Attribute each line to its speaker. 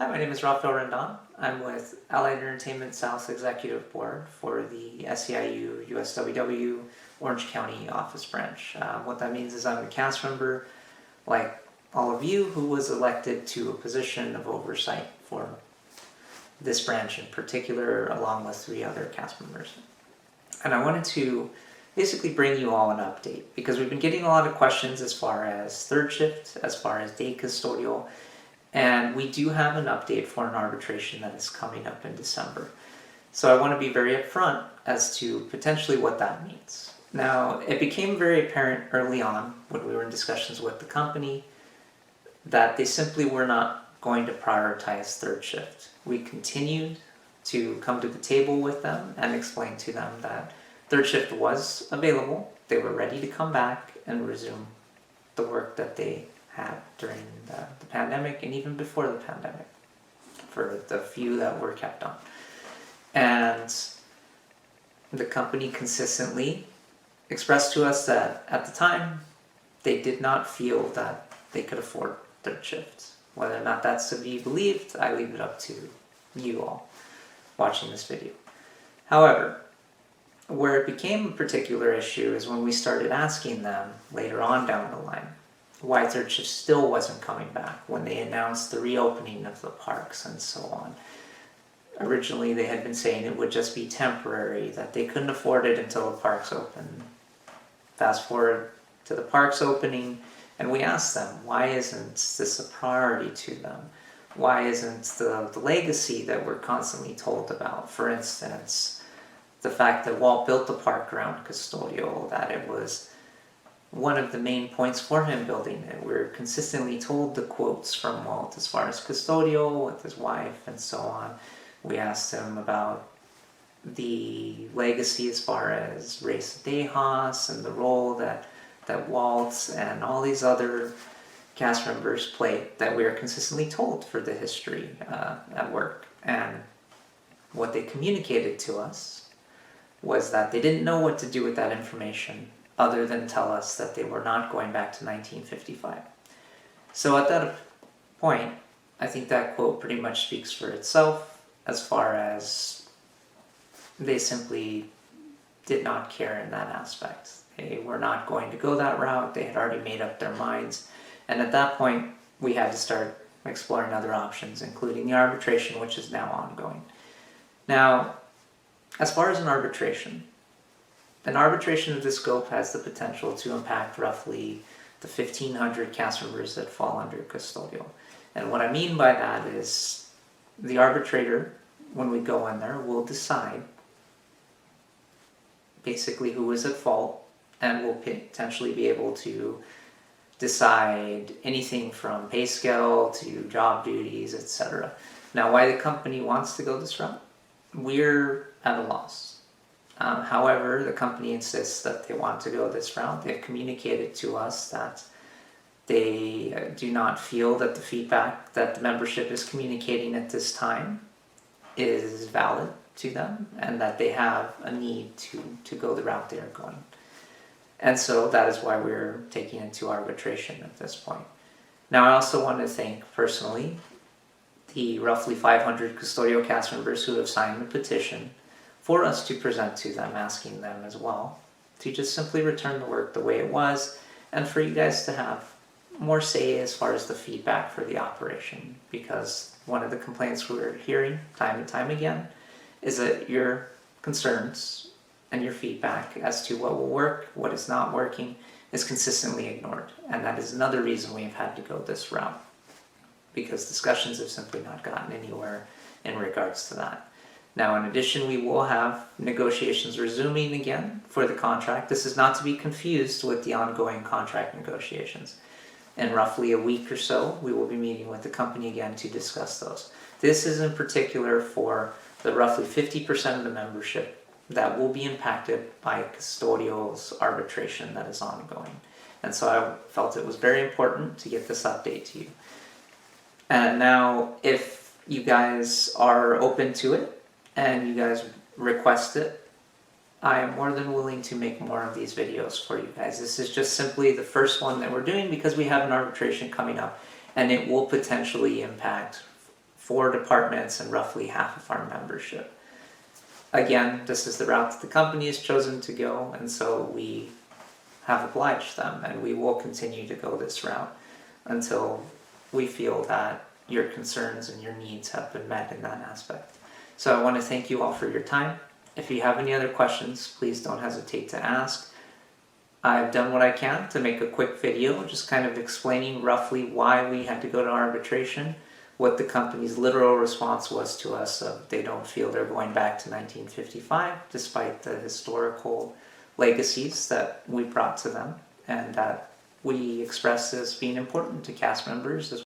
Speaker 1: Hi, my name is Rafael Rendon. I'm with Allied Entertainment South Executive Board for the SEIU-USWW Orange County Office Branch. What that means is I'm a cast member, like all of you, who was elected to a position of oversight for this branch in particular, along with 3 other cast members. And I wanted to basically bring you all an update, because we've been getting a lot of questions as far as third shift, as far as day custodial, and we do have an update for an arbitration that is coming up in December. So I want to be very upfront as to potentially what that means. Now, it became very apparent early on when we were in discussions with the company that they simply were not going to prioritize third shift. We continued to come to the table with them and explain to them that third shift was available. They were ready to come back and resume the work that they had during the pandemic and even before the pandemic, for the few that were kept on. And the company consistently expressed to us that at the time they did not feel that they could afford third shift. Whether or not that's to be believed, I leave it up to you all watching this video. However, where it became a particular issue is when we started asking them later on down the line why third shift still wasn't coming back when they announced the reopening of the parks and so on. Originally they had been saying it would just be temporary, that they couldn't afford it until the parks opened. Fast forward to the parks opening, and we asked them, why isn't this a priority to them? Why isn't the legacy that we're constantly told about? For instance, the fact that Walt built the park around Custodial, that it was one of the main points for him building it. We're consistently told the quotes from Walt as far as Custodial with his wife and so on. We asked him about the legacy as far as Race de Haas and the role that Walt and all these other cast members played, that we are consistently told for the history at work. And what they communicated to us was that they didn't know what to do with that information other than tell us that they were not going back to 1955. So at that point, I think that quote pretty much speaks for itself, as far as they simply did not care in that aspect. They were not going to go that route. They had already made up their minds. And at that point, we had to start exploring other options, including the arbitration, which is now ongoing. Now, as far as an arbitration of this scope has the potential to impact roughly the 1,500 cast members that fall under custodial. And what I mean by that is the arbitrator, when we go in there, will decide basically who is at fault, and will potentially be able to decide anything from pay scale to job duties, etc. Now, why the company wants to go this route, we're at a loss. However, the company insists that they want to go this route. They've communicated to us that they do not feel that the feedback that the membership is communicating at this time is valid to them, and that they have a need to go the route they are going. And so that is why we're taking it to arbitration at this point. Now, I also want to thank personally the roughly 500 custodial cast members who have signed the petition for us to present to them, asking them as well to just simply return the work the way it was, and for you guys to have more say as far as the feedback for the operation. Because one of the complaints we're hearing time and time again is that your concerns and your feedback as to what will work, what is not working, is consistently ignored. And that is another reason we've had to go this route, because discussions have simply not gotten anywhere in regards to that. Now, in addition, we will have negotiations resuming again for the contract. This is not to be confused with the ongoing contract negotiations. In roughly a week or so, we will be meeting with the company again to discuss those. This is in particular for the roughly 50% of the membership that will be impacted by custodial's arbitration that is ongoing. And so I felt it was very important to get this update to you. And now, if you guys are open to it, and you guys request it, I am more than willing to make more of these videos for you guys. This is just simply the first one that we're doing because we have an arbitration coming up, and it will potentially impact 4 departments and roughly half of our membership. Again, this is the route that the company has chosen to go, and so we have obliged them, and we will continue to go this route until we feel that your concerns and your needs have been met in that aspect. So I want to thank you all for your time. If you have any other questions, please don't hesitate to ask. I've done what I can to make a quick video just kind of explaining roughly why we had to go to arbitration, what the company's literal response was to us of they don't feel they're going back to 1955 despite the historical legacies that we brought to them and that we expressed as being important to cast members as